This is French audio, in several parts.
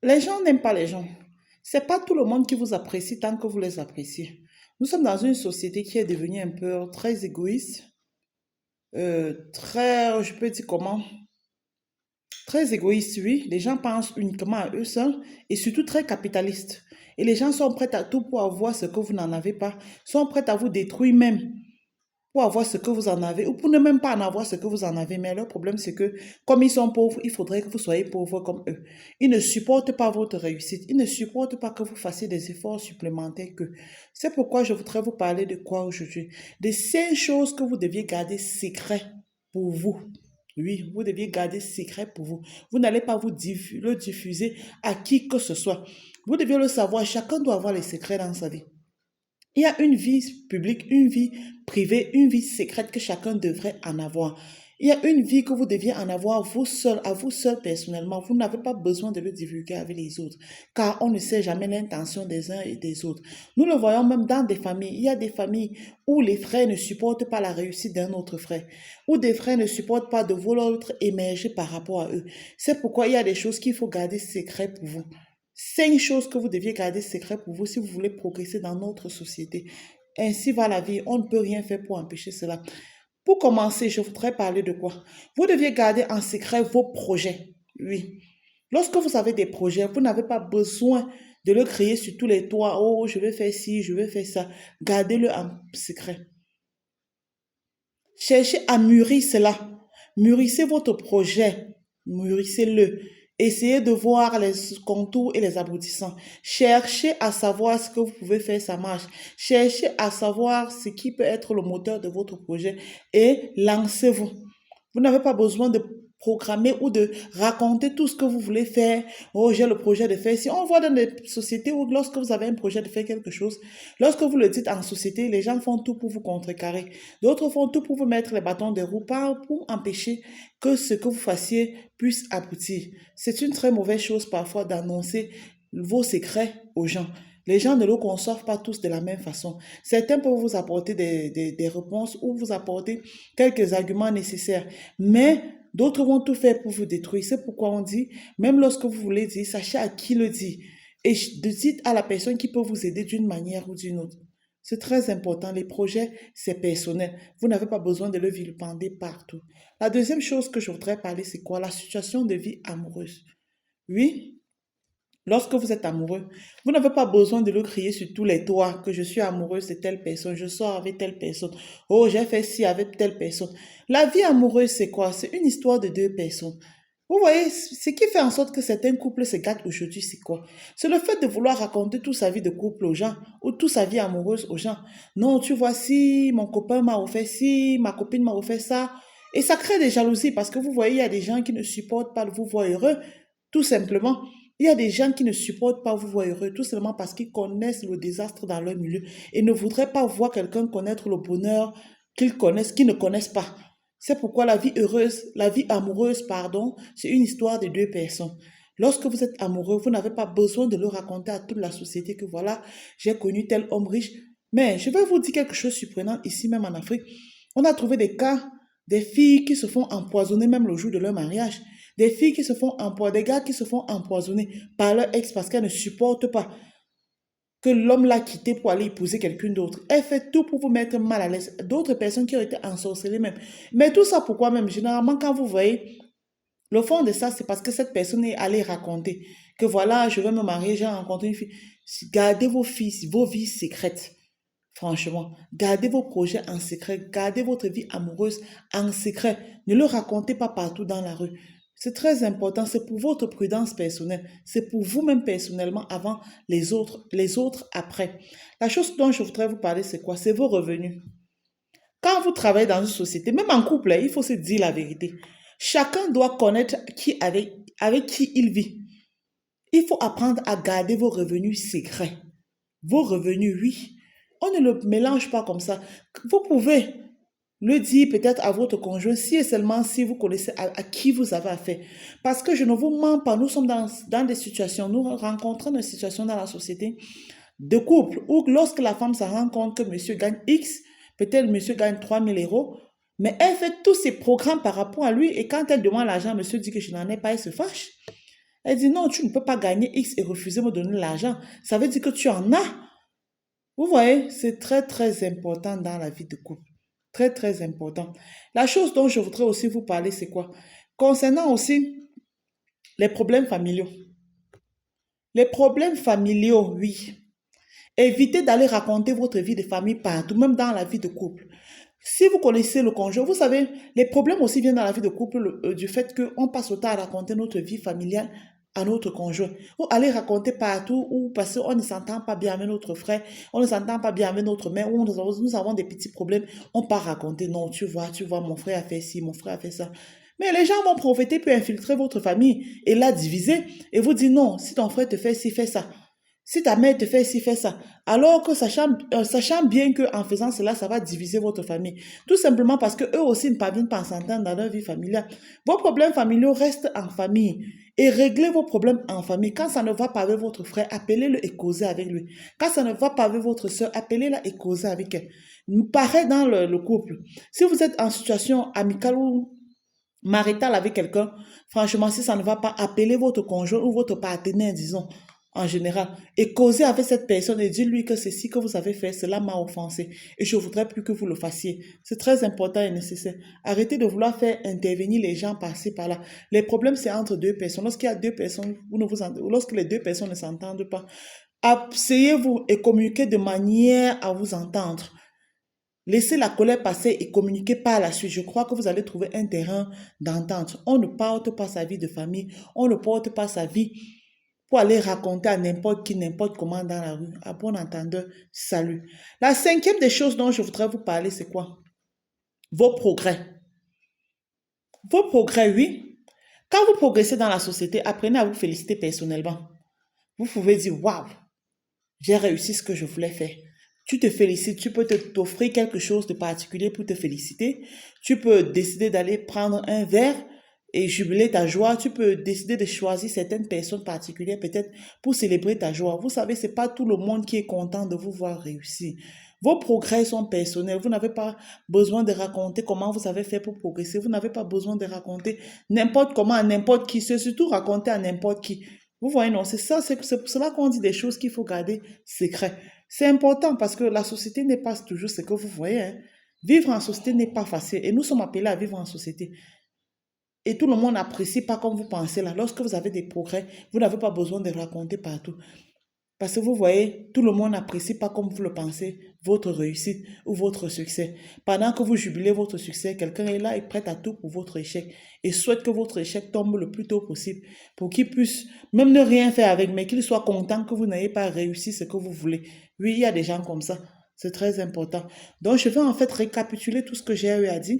Les gens n'aiment pas les gens. C'est pas tout le monde qui vous apprécie tant que vous les appréciez. Nous sommes dans une société qui est devenue un peu très égoïste, très, je peux dire comment, très égoïste, oui. Les gens pensent uniquement à eux seuls et surtout très capitalistes. Et les gens sont prêts à tout pour avoir ce que vous n'en avez pas, sont prêts à vous détruire même pour avoir ce que vous en avez, ou pour ne même pas en avoir ce que vous en avez. Mais leur problème, c'est que comme ils sont pauvres, il faudrait que vous soyez pauvres comme eux. Ils ne supportent pas votre réussite. Ils ne supportent pas que vous fassiez des efforts supplémentaires que. C'est pourquoi je voudrais vous parler de quoi aujourd'hui? Des 5 choses que vous deviez garder secret pour vous. Oui, vous deviez garder secret pour vous. Vous n'allez pas le diffuser à qui que ce soit. Vous devez le savoir. Chacun doit avoir les secrets dans sa vie. Il y a une vie publique, une vie privée, une vie secrète que chacun devrait en avoir. Il y a une vie que vous deviez en avoir vous seul, à vous seul personnellement. Vous n'avez pas besoin de le divulguer avec les autres, car on ne sait jamais l'intention des uns et des autres. Nous le voyons même dans des familles. Il y a des familles où les frères ne supportent pas la réussite d'un autre frère, où des frères ne supportent pas de voir l'autre émerger par rapport à eux. C'est pourquoi il y a des choses qu'il faut garder secrètes pour vous. 5 choses que vous deviez garder secret pour vous si vous voulez progresser dans notre société. Ainsi va la vie. On ne peut rien faire pour empêcher cela. Pour commencer, je voudrais parler de quoi? Vous deviez garder en secret vos projets. Oui. Lorsque vous avez des projets, vous n'avez pas besoin de le créer sur tous les toits. Oh, je vais faire ci, je vais faire ça. Gardez-le en secret. Cherchez à mûrir cela. Mûrissez votre projet. Mûrissez-le. Essayez de voir les contours et les aboutissants. Cherchez à savoir ce que vous pouvez faire, ça marche. Cherchez à savoir ce qui peut être le moteur de votre projet et lancez-vous. Vous n'avez pas besoin de programmer ou de raconter tout ce que vous voulez faire. Oh, j'ai le projet de faire. Si on voit dans des sociétés où lorsque vous avez un projet de faire quelque chose, lorsque vous le dites en société, les gens font tout pour vous contrecarrer. D'autres font tout pour vous mettre les bâtons des roues, pas pour empêcher que ce que vous fassiez puisse aboutir. C'est une très mauvaise chose parfois d'annoncer vos secrets aux gens. Les gens ne le conçoivent pas tous de la même façon. Certains peuvent vous apporter des réponses ou vous apporter quelques arguments nécessaires, mais d'autres vont tout faire pour vous détruire. C'est pourquoi on dit, même lorsque vous voulez dire, sachez à qui le dit. Et dites à la personne qui peut vous aider d'une manière ou d'une autre. C'est très important. Les projets, c'est personnel. Vous n'avez pas besoin de le vilipender partout. La deuxième chose que je voudrais parler, c'est quoi? La situation de vie amoureuse. Oui, lorsque vous êtes amoureux, vous n'avez pas besoin de le crier sur tous les toits que je suis amoureuse de telle personne, je sors avec telle personne, oh j'ai fait ci avec telle personne. La vie amoureuse, c'est quoi? C'est une histoire de 2 personnes. Vous voyez, ce qui fait en sorte que certains couples se gâtent aujourd'hui, c'est quoi? C'est le fait de vouloir raconter toute sa vie de couple aux gens ou toute sa vie amoureuse aux gens. Non, tu vois, si mon copain m'a offert ci, ma copine m'a offert ça. Et ça crée des jalousies parce que vous voyez, il y a des gens qui ne supportent pas de vous voir heureux, tout simplement. Il y a des gens qui ne supportent pas vous voir heureux, tout simplement parce qu'ils connaissent le désastre dans leur milieu et ne voudraient pas voir quelqu'un connaître le bonheur qu'ils connaissent, qu'ils ne connaissent pas. C'est pourquoi la vie heureuse, la vie amoureuse, pardon, c'est une histoire de 2 personnes. Lorsque vous êtes amoureux, vous n'avez pas besoin de le raconter à toute la société que voilà, j'ai connu tel homme riche. Mais je vais vous dire quelque chose de surprenant ici même en Afrique. On a trouvé des cas, des filles qui se font empoisonner même le jour de leur mariage. Des filles qui se font empoisonner, des gars qui se font empoisonner par leur ex parce qu'elles ne supportent pas que l'homme l'a quitté pour aller épouser quelqu'un d'autre. Elle fait tout pour vous mettre mal à l'aise. D'autres personnes qui ont été ensorcelées même. Mais tout ça pourquoi même? Généralement, quand vous voyez, le fond de ça, c'est parce que cette personne est allée raconter que voilà, je vais me marier, j'ai rencontré une fille. Gardez vos vies secrètes. Franchement, gardez vos projets en secret, gardez votre vie amoureuse en secret. Ne le racontez pas partout dans la rue. C'est très important, c'est pour votre prudence personnelle, c'est pour vous-même personnellement avant les autres après. La chose dont je voudrais vous parler, c'est quoi? C'est vos revenus. Quand vous travaillez dans une société, même en couple, il faut se dire la vérité. Chacun doit connaître avec qui il vit. Il faut apprendre à garder vos revenus secrets. Vos revenus, oui. On ne le mélange pas comme ça. Vous pouvez le dire peut-être à votre conjoint si et seulement si vous connaissez à qui vous avez affaire. Parce que je ne vous mens pas, nous sommes dans des situations, nous rencontrons des situations dans la société de couple où lorsque la femme se rend compte que monsieur gagne X, peut-être monsieur gagne 3 000 euros, mais elle fait tous ses programmes par rapport à lui et quand elle demande l'argent, monsieur dit que je n'en ai pas, elle se fâche. Elle dit non, tu ne peux pas gagner X et refuser de me donner l'argent. Ça veut dire que tu en as. Vous voyez, c'est très, très important dans la vie de couple. Très, très important. La chose dont je voudrais aussi vous parler, c'est quoi? Concernant aussi les problèmes familiaux. Les problèmes familiaux, oui. Évitez d'aller raconter votre vie de famille partout, même dans la vie de couple. Si vous connaissez le conjoint, vous savez, les problèmes aussi viennent dans la vie de couple du fait qu'on passe autant à raconter notre vie familiale à notre conjoint. Ou aller raconter partout, ou parce qu'on ne s'entend pas bien avec notre frère, on ne s'entend pas bien avec notre mère, ou nous avons des petits problèmes, on part raconter, non, tu vois, mon frère a fait ci, mon frère a fait ça. Mais les gens vont profiter pour infiltrer votre famille et la diviser et vous dire non, si ton frère te fait ci, fais ça. Si ta mère te fait ci, fais ça. Alors que sachant bien qu'en faisant cela, ça va diviser votre famille. Tout simplement parce que eux aussi ne parviennent pas à s'entendre dans leur vie familiale. Vos problèmes familiaux restent en famille. Et réglez vos problèmes en famille. Quand ça ne va pas avec votre frère, appelez-le et causez avec lui. Quand ça ne va pas avec votre soeur, appelez-la et causez avec elle. Pareil dans le couple. Si vous êtes en situation amicale ou maritale avec quelqu'un, franchement, si ça ne va pas, appelez votre conjoint ou votre partenaire, disons, en général, et causez avec cette personne et dites-lui que ceci que vous avez fait, cela m'a offensé et je ne voudrais plus que vous le fassiez. C'est très important et nécessaire. Arrêtez de vouloir faire intervenir les gens par-ci, par-là. Les problèmes, c'est entre deux personnes. Lorsqu'il y a deux personnes, lorsque les deux personnes ne s'entendent pas, asseyez-vous et communiquez de manière à vous entendre. Laissez la colère passer et communiquez par la suite. Je crois que vous allez trouver un terrain d'entente. On ne porte pas sa vie de famille, on ne porte pas sa vie pour aller raconter à n'importe qui, n'importe comment dans la rue. À bon entendeur, salut. La cinquième des choses dont je voudrais vous parler, c'est quoi? Vos progrès. Vos progrès, oui. Quand vous progressez dans la société, apprenez à vous féliciter personnellement. Vous pouvez dire, waouh, j'ai réussi ce que je voulais faire. Tu te félicites, tu peux t'offrir quelque chose de particulier pour te féliciter. Tu peux décider d'aller prendre un verre et jubiler ta joie. Tu peux décider de choisir certaines personnes particulières peut-être pour célébrer ta joie. Vous savez, c'est pas tout le monde qui est content de vous voir réussir. Vos progrès sont personnels. Vous n'avez pas besoin de raconter comment vous avez fait pour progresser. Vous n'avez pas besoin de raconter n'importe comment à n'importe qui. C'est surtout raconter à n'importe qui. Vous voyez, non, c'est ça, c'est pour cela qu'on dit des choses qu'il faut garder secret. C'est important parce que la société n'est pas toujours ce que vous voyez, hein. Vivre en société n'est pas facile et nous sommes appelés à vivre en société. Et tout le monde n'apprécie pas comme vous pensez là. Lorsque vous avez des progrès, vous n'avez pas besoin de raconter partout. Parce que vous voyez, tout le monde n'apprécie pas comme vous le pensez, votre réussite ou votre succès. Pendant que vous jubilez votre succès, quelqu'un est là et prête à tout pour votre échec et souhaite que votre échec tombe le plus tôt possible pour qu'il puisse même ne rien faire avec, mais qu'il soit content que vous n'ayez pas réussi ce que vous voulez. Oui, il y a des gens comme ça. C'est très important. Donc, je vais en fait récapituler tout ce que j'ai eu à dire.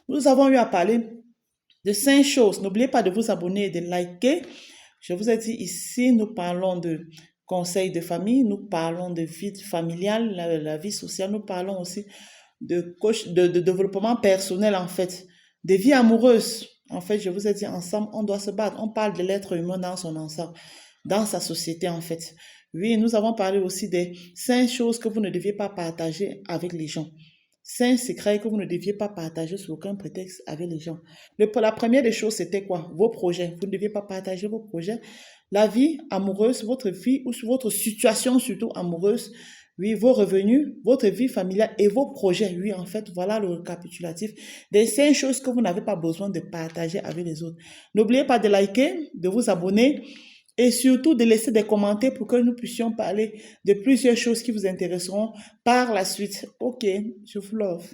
Nous avons eu à parler de 5 choses. N'oubliez pas de vous abonner et de liker. Je vous ai dit ici, nous parlons de conseils de famille, nous parlons de vie familiale, la vie sociale, nous parlons aussi de développement personnel en fait, de vie amoureuse. En fait, je vous ai dit ensemble, on doit se battre. On parle de l'être humain dans son ensemble, dans sa société en fait. Oui, nous avons parlé aussi des 5 choses que vous ne deviez pas partager avec les gens. 5 secrets que vous ne deviez pas partager sous aucun prétexte avec les gens. La première des choses, c'était quoi? Vos projets. Vous ne deviez pas partager vos projets. La vie amoureuse, votre vie ou votre situation surtout amoureuse. Oui, vos revenus, votre vie familiale et vos projets. Oui, en fait, voilà le récapitulatif des 5 choses que vous n'avez pas besoin de partager avec les autres. N'oubliez pas de liker, de vous abonner et surtout de laisser des commentaires pour que nous puissions parler de plusieurs choses qui vous intéresseront par la suite. Ok, je vous love.